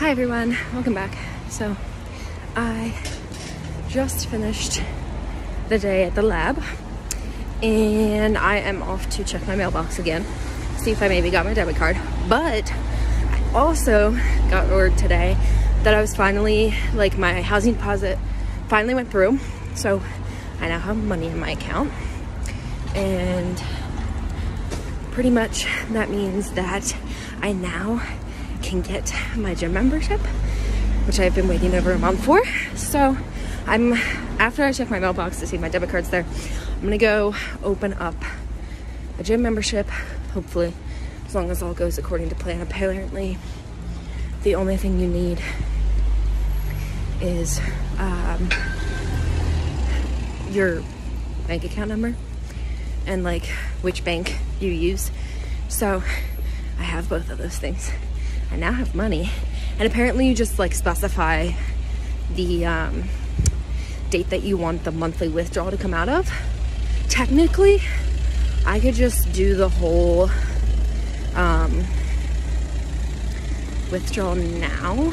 Hi everyone, welcome back. So I just finished the day at the lab and I am off to check my mailbox again, see if I maybe got my debit card. But I also got word today that I was finally, like, my housing deposit finally went through, so I now have money in my account, and pretty much that means that I now can get my gym membership, which I've been waiting over a month for. So after I check my mailbox to see if my debit card's there, I'm gonna go open up a gym membership, hopefully, as long as all goes according to plan. Apparently the only thing you need is your bank account number and like which bank you use. So I have both of those things. I now have money, and apparently you just like specify the date that you want the monthly withdrawal to come out of. Technically I could just do the whole withdrawal now.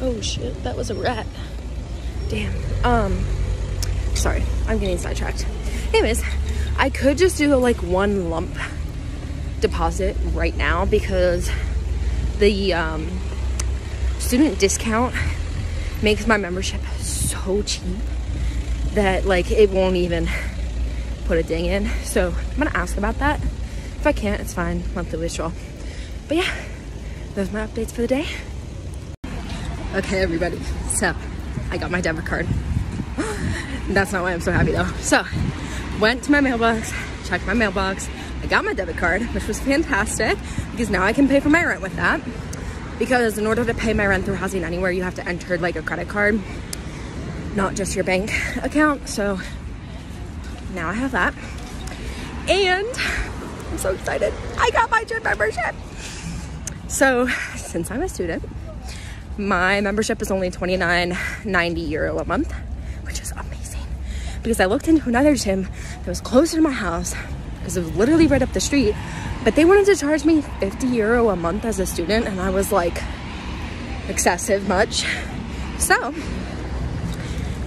Oh shit, that was a rat. Damn. Sorry, I'm getting sidetracked. Anyways, I could just do like one lump deposit right now because the student discount makes my membership so cheap that like it won't even put a ding in. So I'm gonna ask about that. If I can't, it's fine, monthly withdrawal. But yeah, those are my updates for the day. Okay everybody, so I got my debit card. That's not why I'm so happy though. So went to my mailbox, checked my mailbox, I got my debit card, which was fantastic because now I can pay for my rent with that. Because in order to pay my rent through Housing Anywhere, you have to enter like a credit card, not just your bank account. So now I have that. And I'm so excited. I got my gym membership. So since I'm a student, my membership is only €29.90 a month, which is amazing. Because I looked into another gym that was closer to my house, because it was literally right up the street, but they wanted to charge me €50 a month as a student, and I was like, excessive much. So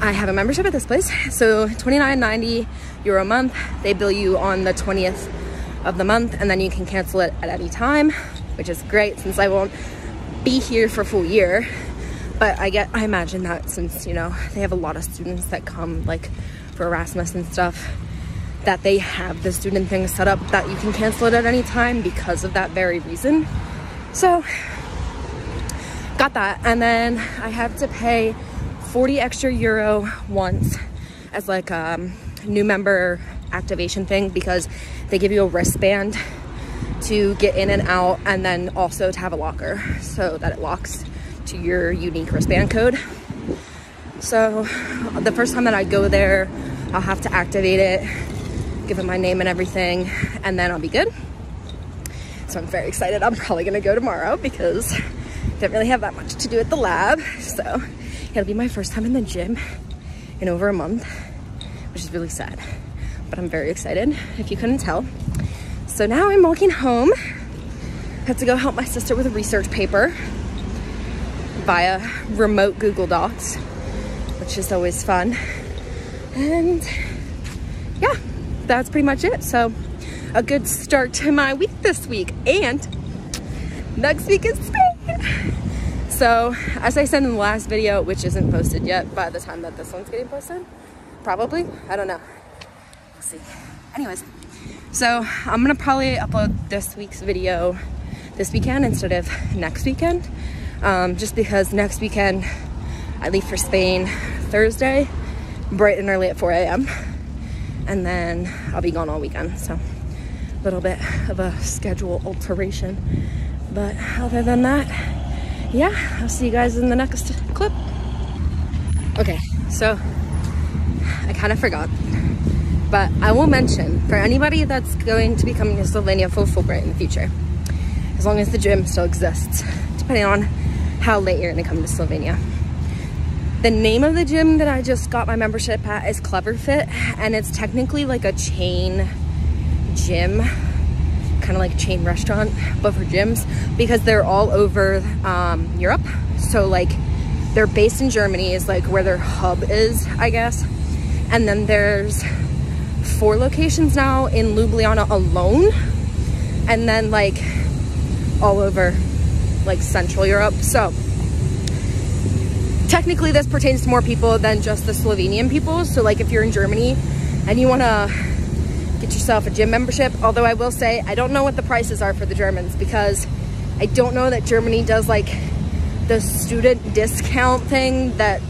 I have a membership at this place, so €29.90 a month. They bill you on the 20th of the month, and then you can cancel it at any time, which is great since I won't be here for a full year. But I imagine that since, you know, they have a lot of students that come like for Erasmus and stuff, that they have the student thing set up that you can cancel it at any time because of that very reason. So got that, and then I have to pay 40 extra euro once as like a new member activation thing, because they give you a wristband to get in and out, and then also to have a locker so that it locks to your unique wristband code. So the first time that I go there, I'll have to activate it, give it my name and everything, and then I'll be good. So I'm very excited. I'm probably gonna go tomorrow because I didn't really have that much to do at the lab. So it'll be my first time in the gym in over a month, which is really sad, but I'm very excited, if you couldn't tell. So now I'm walking home. I have to go help my sister with a research paper via remote Google Docs, which is always fun. And yeah, that's pretty much it. So a good start to my week this week, and next week is Spain. So as I said in the last video, which isn't posted yet by the time that this one's getting posted, probably, I don't know, we'll see. Anyways, so I'm gonna probably upload this week's video this weekend instead of next weekend, just because next weekend I leave for Spain Thursday bright and early at 4 a.m. and then I'll be gone all weekend. So a little bit of a schedule alteration, but other than that, yeah, I'll see you guys in the next clip. Okay, so I kind of forgot, but I will mention for anybody that's going to be coming to Slovenia for Fulbright in the future, as long as the gym still exists, depending on how late you're gonna come to Slovenia. The name of the gym that I just got my membership at is Clever Fit, and it's technically like a chain gym kind of like chain restaurant, but for gyms, because they're all over Europe. So like they're based in Germany is like where their hub is, I guess. And then there's 4 locations now in Ljubljana alone. And then like all over like Central Europe. So technically this pertains to more people than just the Slovenian people. So like if you're in Germany and you want to get yourself a gym membership, although I will say I don't know what the prices are for the Germans, because I don't know that Germany does like the student discount thing that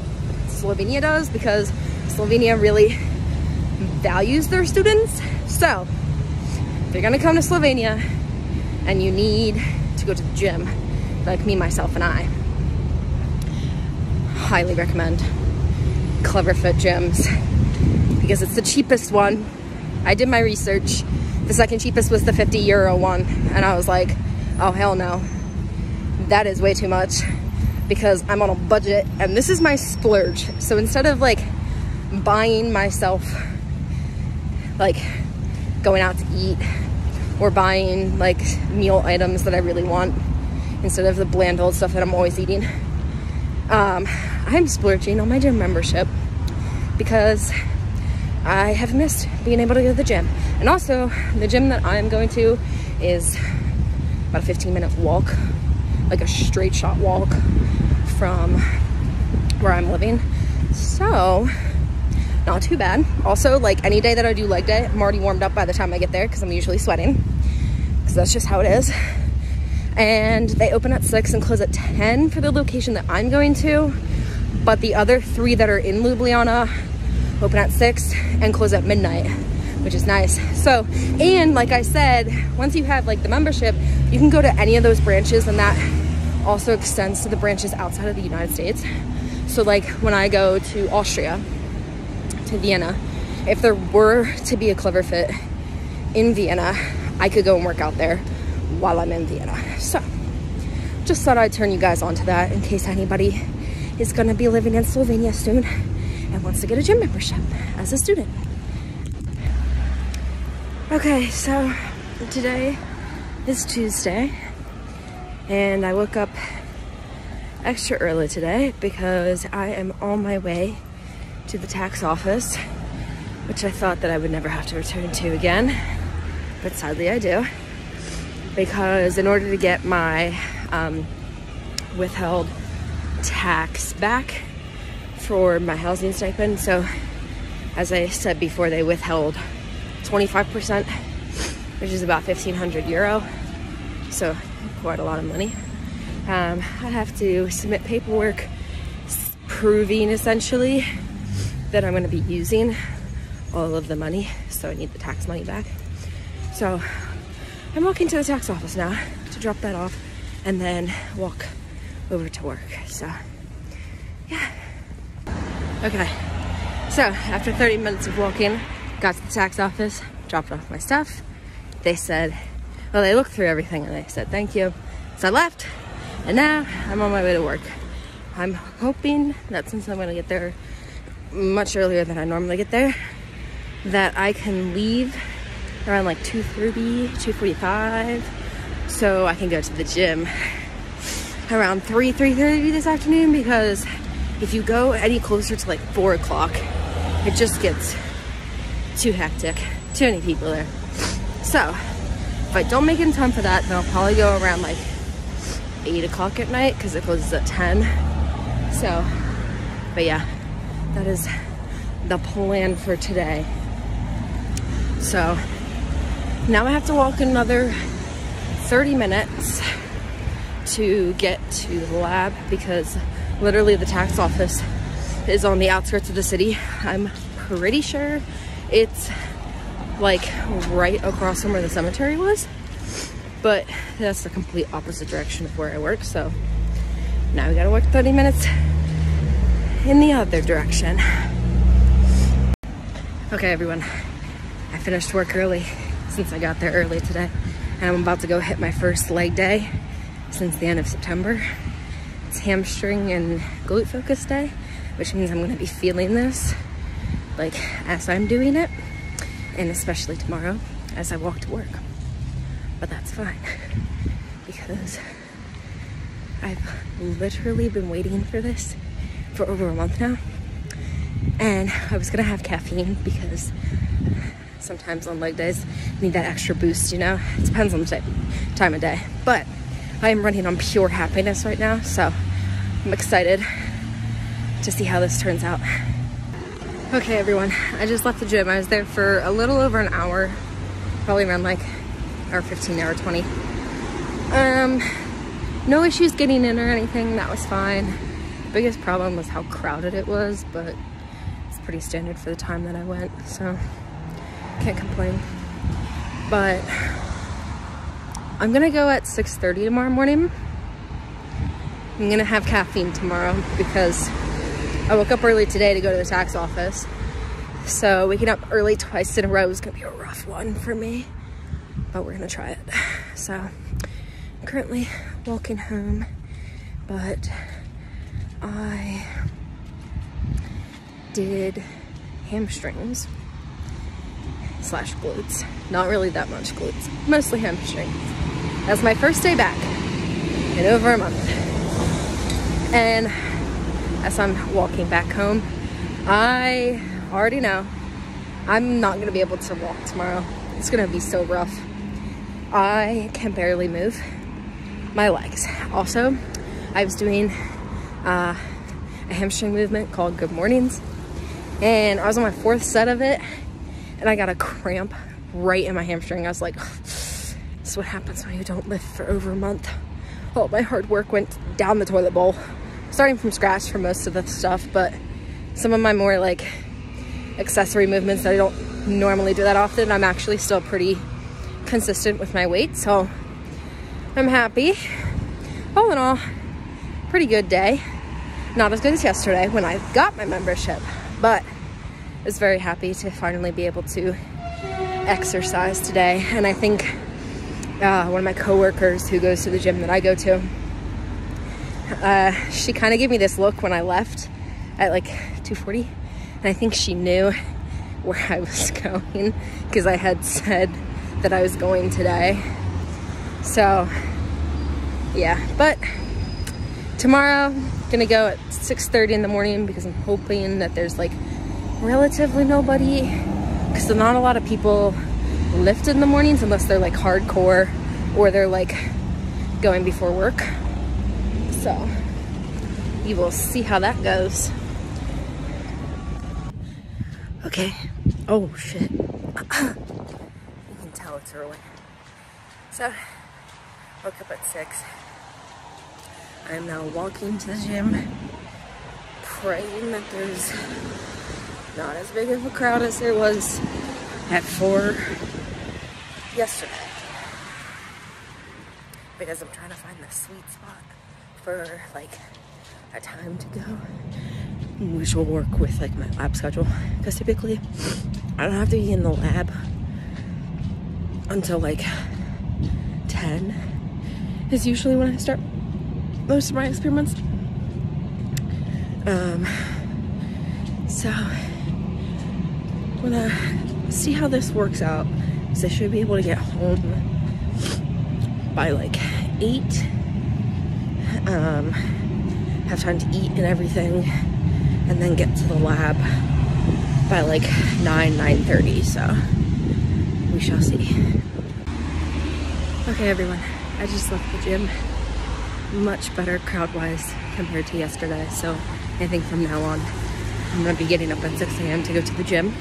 Slovenia does, because Slovenia really values their students. So if you're gonna come to Slovenia and you need to go to the gym, like me, myself, and I, highly recommend Clever Fit gyms because it's the cheapest one. I did my research. The second cheapest was the 50 euro one, and I was like, oh hell no, that is way too much, because I'm on a budget and this is my splurge. So instead of like buying myself like going out to eat or buying like meal items that I really want, instead of the bland old stuff that I'm always eating, I'm splurging on my gym membership because I have missed being able to go to the gym. And also the gym that I'm going to is about a 15-minute walk, like a straight shot walk from where I'm living. So not too bad. Also, like any day that I do leg day, I'm already warmed up by the time I get there because I'm usually sweating, because that's just how it is. And they open at 6 and close at 10 for the location that I'm going to, but the other 3 that are in Ljubljana open at 6 and close at midnight, which is nice. So, and like I said, once you have like the membership, you can go to any of those branches, and that also extends to the branches outside of the United States. So like when I go to Austria, to Vienna, if there were to be a Clever Fit in Vienna, I could go and work out there while I'm in Vienna. So just thought I'd turn you guys on to that in case anybody is gonna be living in Slovenia soon and wants to get a gym membership as a student. Okay, so today is Tuesday and I woke up extra early today because I am on my way to the tax office, which I thought that I would never have to return to again, but sadly I do, because in order to get my withheld tax back for my housing stipend, so as I said before, they withheld 25%, which is about 1,500 euro, so quite a lot of money. I have to submit paperwork proving essentially that I'm going to be using all of the money, so I need the tax money back. So I'm walking to the tax office now to drop that off and then walk over to work. So yeah. Okay, so after 30 minutes of walking, got to the tax office, dropped off my stuff. They said, well, they looked through everything and they said thank you. So I left, and now I'm on my way to work. I'm hoping that since I'm gonna get there much earlier than I normally get there, that I can leave around like 2:30, 2:45, so I can go to the gym around 3:30 this afternoon, because if you go any closer to like 4 o'clock, it just gets too hectic, too many people there. So if I don't make it in time for that, then I'll probably go around like 8 o'clock at night because it closes at 10. So, but yeah, that is the plan for today. So now I have to walk another 30 minutes to get to the lab, because literally the tax office is on the outskirts of the city. I'm pretty sure it's like right across from where the cemetery was, but that's the complete opposite direction of where I work. So now we gotta walk 30 minutes in the other direction. Okay everyone, I finished work early since I got there early today, and I'm about to go hit my first leg day since the end of September. It's hamstring and glute focus day, which means I'm gonna be feeling this like as I'm doing it, and especially tomorrow as I walk to work. but that's fine because I've literally been waiting for this for over a month now. And I was gonna have caffeine because sometimes on leg days I need that extra boost, you know? It depends on the time of day. But I am running on pure happiness right now, so I'm excited to see how this turns out. Okay, everyone, I just left the gym. I was there for a little over an hour, probably around like hour 15, hour 20. No issues getting in or anything. That was fine. The biggest problem was how crowded it was, but it's pretty standard for the time that I went, so can't complain. But I'm gonna go at 6:30 tomorrow morning. I'm gonna have caffeine tomorrow because I woke up early today to go to the tax office. So waking up early twice in a row is gonna be a rough one for me, but we're gonna try it. So I'm currently walking home, but I did hamstrings / glutes. Not really that much glutes, mostly hamstrings. That's my first day back in over a month. And as I'm walking back home, I already know I'm not gonna be able to walk tomorrow. It's gonna be so rough. I can barely move my legs. Also, I was doing a hamstring movement called Good Mornings, and I was on my 4th set of it, and I got a cramp right in my hamstring. I was like, this is what happens when you don't lift for over a month. All my hard work went down the toilet bowl. Starting from scratch for most of the stuff, but some of my more like accessory movements that I don't normally do that often, I'm actually still pretty consistent with my weight, so I'm happy. All in all, pretty good day. Not as good as yesterday when I got my membership, but I was very happy to finally be able to exercise today. And I think one of my coworkers who goes to the gym that I go to, she kind of gave me this look when I left at like 2:40, and I think she knew where I was going because I had said that I was going today. So yeah, but tomorrow I'm gonna go at 6:30 in the morning because I'm hoping that there's like relatively nobody, because not a lot of people lift in the mornings unless they're like hardcore or they're like going before work. So you will see how that goes. Okay. Oh shit. You can tell it's early. So woke up at 6. I am now walking to the gym, praying that there's not as big of a crowd as there was at 4 yesterday, because I'm trying to find the sweet spot for like a time to go, which will work with like my lab schedule, because typically I don't have to be in the lab until like 10 is usually when I start most of my experiments. So I'm gonna see how this works out, because I should be able to get home by like 8, have time to eat and everything, and then get to the lab by like 9:30, so we shall see. Okay everyone, I just left the gym. Much better crowd-wise compared to yesterday, so I think from now on I'm gonna be getting up at 6 a.m. to go to the gym.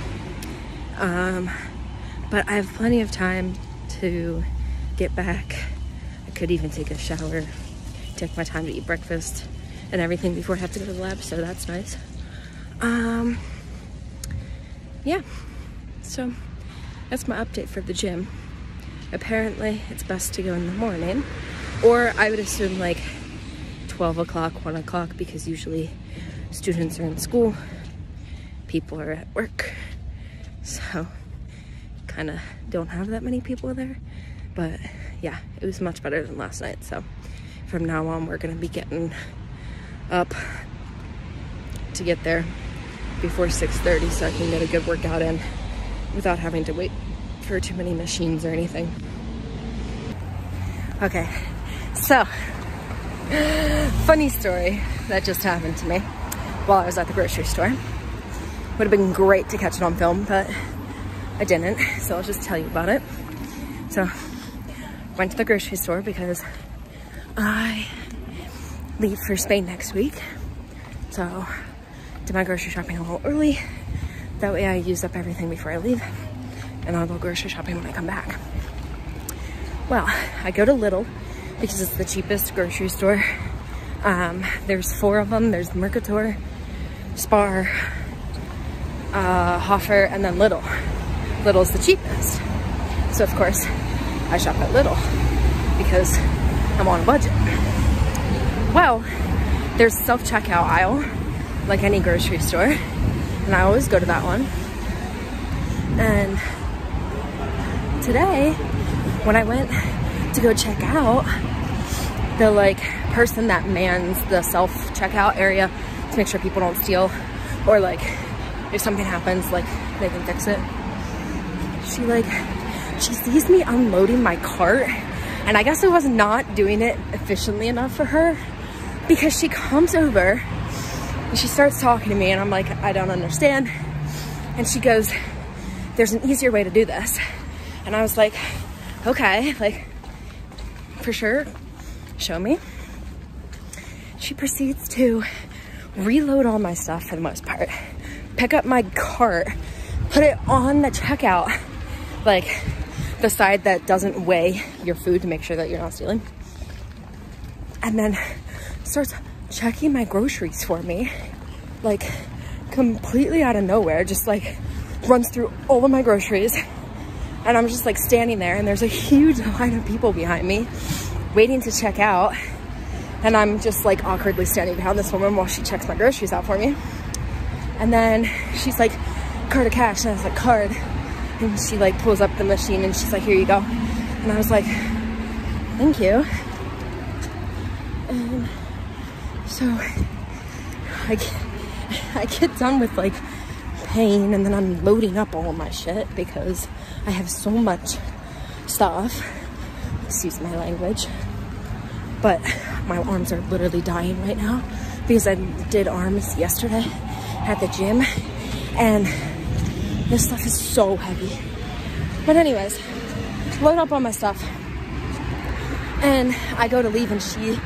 But I have plenty of time to get back. I could even take a shower, take my time to eat breakfast and everything before I have to go to the lab, so that's nice. Yeah, so that's my update for the gym. Apparently it's best to go in the morning, or I would assume like 12 o'clock, 1 o'clock, because usually students are in school, people are at work, so kind of don't have that many people there. But yeah, it was much better than last night, so from now on we're gonna be getting up to get there before 6:30 so I can get a good workout in without having to wait for too many machines or anything. Okay, so funny story that just happened to me while I was at the grocery store. Would have been great to catch it on film, but I didn't, so I'll just tell you about it. So, went to the grocery store because I leave for Spain next week. So, did my grocery shopping a little early. That way I use up everything before I leave, and I'll go grocery shopping when I come back. Well, I go to Lidl because it's the cheapest grocery store. There's 4 of them. There's Mercator, Spar, Hoffer, and then Lidl. Lidl's the cheapest. So of course, I shop at Lidl because I'm on a budget. Well, there's a self-checkout aisle, like any grocery store, and I always go to that one. And today, when I went to go check out, the like person that mans the self-checkout area to make sure people don't steal, or like if something happens, like they can fix it. She sees me unloading my cart, and I guess I was not doing it efficiently enough for her, because she comes over and she starts talking to me, and I'm like, I don't understand. And she goes, there's an easier way to do this. And I was like, okay, like, for sure, show me. She proceeds to reload all my stuff for the most part, pick up my cart, put it on the checkout, like the side that doesn't weigh your food to make sure that you're not stealing, and then starts checking my groceries for me, like completely out of nowhere, just like runs through all of my groceries. And I'm just like standing there, and there's a huge line of people behind me waiting to check out, and I'm just like awkwardly standing behind this woman while she checks my groceries out for me. And then she's like, card or cash? And I was like, card. And she like pulls up the machine and she's like, here you go. And I was like, thank you. And so I get done with like paying, and then I'm loading up all of my shit because I have so much stuff. Excuse my language. But my arms are literally dying right now because I did arms yesterday at the gym, and this stuff is so heavy. But anyways, load up all my stuff, and I go to leave, and she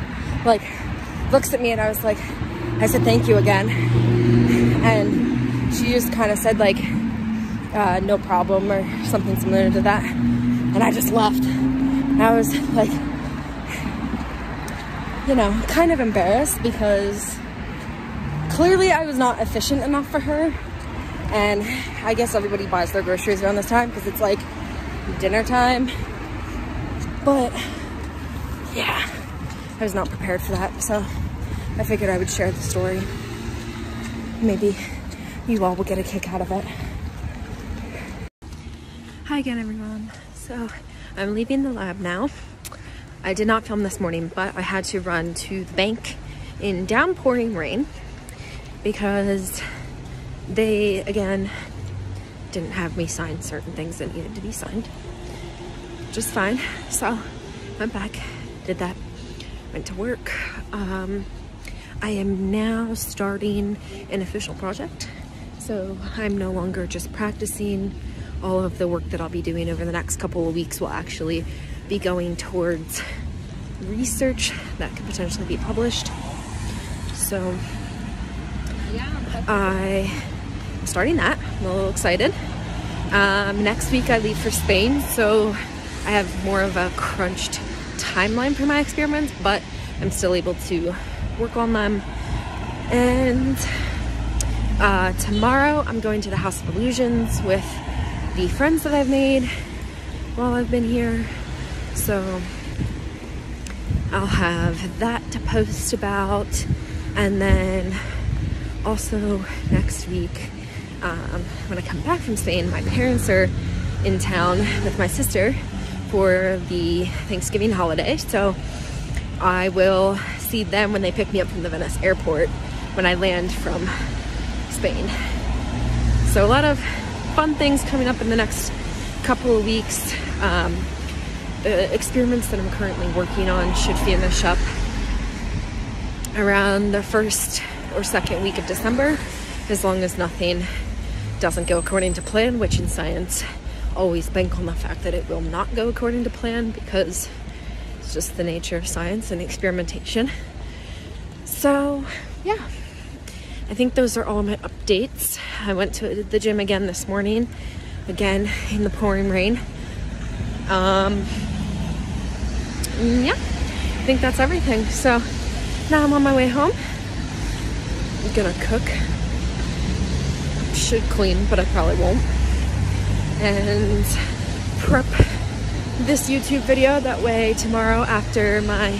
like looks at me, and I said thank you again, and she just kind of said like no problem or something similar to that, and I just left. And I was like, you know, kind of embarrassed because clearly I was not efficient enough for her. And I guess everybody buys their groceries around this time because it's like dinner time. But yeah, I was not prepared for that. So I figured I would share the story. Maybe you all will get a kick out of it. Hi again, everyone. So I'm leaving the lab now. I did not film this morning, but I had to run to the bank in downpouring rain because they, again, didn't have me sign certain things that needed to be signed. Just fine. So, went back, did that, went to work. I am now starting an official project. So, I'm no longer just practicing. All of the work that I'll be doing over the next couple of weeks will actually be going towards research that could potentially be published. So, I'm starting that. I'm a little excited. Next week I leave for Spain, so I have more of a crunched timeline for my experiments, but I'm still able to work on them. And tomorrow I'm going to the House of Illusions with the friends that I've made while I've been here. So I'll have that to post about. And then also next week, when I come back from Spain, my parents are in town with my sister for the Thanksgiving holiday. So I will see them when they pick me up from the Venice airport when I land from Spain. So a lot of fun things coming up in the next couple of weeks. the experiments that I'm currently working on should finish up around the 1st or 2nd week of December, as long as nothing doesn't go according to plan, which in science always bank on the fact that it will not go according to plan, because it's just the nature of science and experimentation. So yeah, I think those are all my updates. I went to the gym again this morning, again in the pouring rain. Yeah, I think that's everything. So now I'm on my way home. I'm gonna cook. Should clean, but I probably won't. And prep this YouTube video. That way tomorrow after my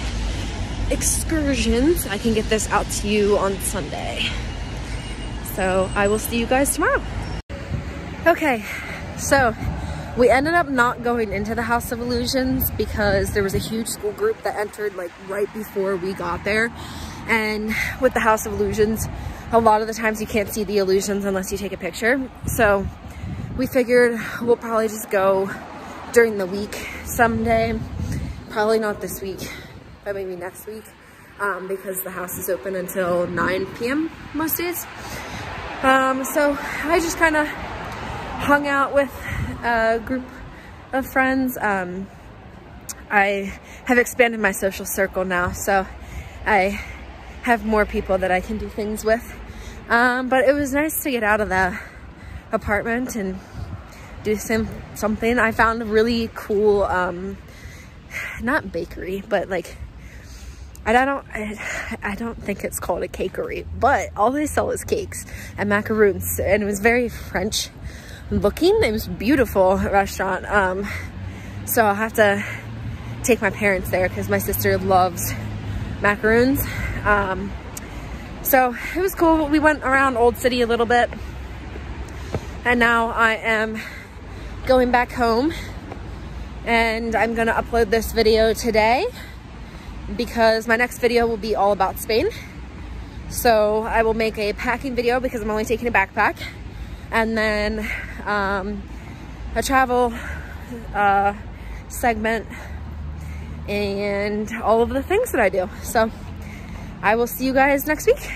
excursions, I can get this out to you on Sunday. So I will see you guys tomorrow. Okay, so we ended up not going into the House of Illusions because there was a huge school group that entered like right before we got there. And with the House of Illusions, a lot of the times you can't see the illusions unless you take a picture. So we figured we'll probably just go during the week someday. Probably not this week, but maybe next week, because the house is open until 9 p.m. most days. So I just kind of hung out with a group of friends. I have expanded my social circle now, so I have more people that I can do things with. But it was nice to get out of the apartment and do something. I found a really cool, not bakery, but like, I don't think it's called a cakery, but all they sell is cakes and macaroons, and it was very French looking. It was a beautiful restaurant. So I'll have to take my parents there because my sister loves macaroons. So it was cool. We went around Old City a little bit, and now I am going back home, and I'm gonna upload this video today because my next video will be all about Spain. So I will make a packing video because I'm only taking a backpack, and then a travel segment, and all of the things that I do. So I will see you guys next week.